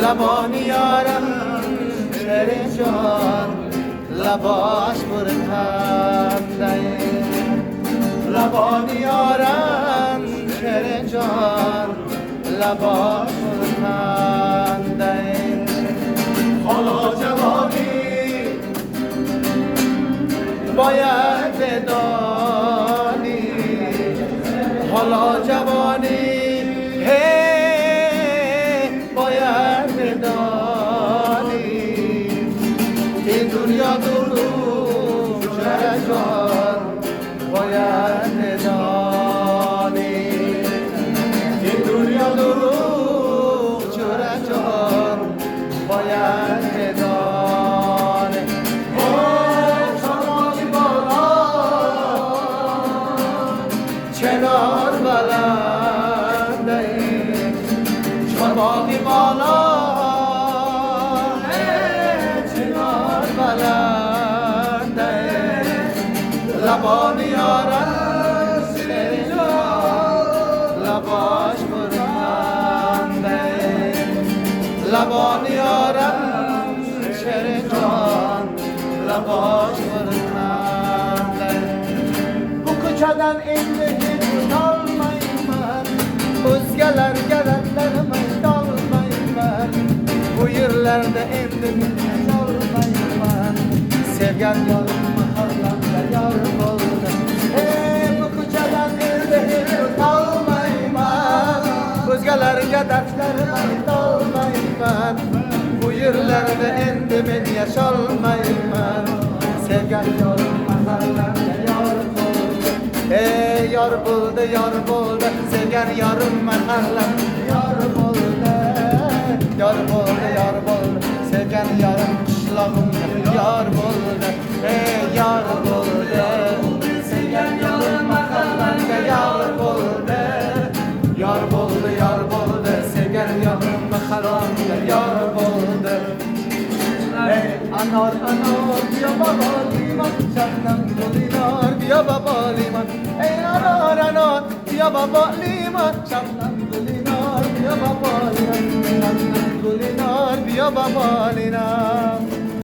لبانی یارم شهر جان لباش برکنده لبانی یارم شهر جان لباش برکنده حالا جوانی باید بدانی حالا جوانی باید بدانی این دنیا دروغ شهر جان باید بدانی این دنیا دروغ شهر جان باید بدانی چنانی بالا چنار بلنده چنانی بالا چنار بلنده لبانی یارم شهر جان لباش برکنده لبانی یارم شهر جان لباش برکنده bu ko'chadan endi hech o'tolmayman o'zgalarga aytolmayman bu yerlarda endi men yasholmayman sevgan yorim mahallamda yor bo'ldi bu ko'chadan endi hech o'tolmayman o'zgalarga dardlarim aytolmayman bu yerlarda endi men yasholmayman sevgan yorim mahallamda yor bo'ldi yor bo'ldi sevgan yorim mahallam yor bo'ldi yor bo'ldi sevgan yorim qishlog'imda yor bo'ldi yor bo'ldi sevgan yorim mahallamda yor bo'ldi yor bo'ldi sevgan yorim mahallamda yor bo'ldi anor biya baba liman shabnam gulinar biya baba liman anor biya baba liman shabnam gulinar biya baba liman shabnam gulinar biya baba liman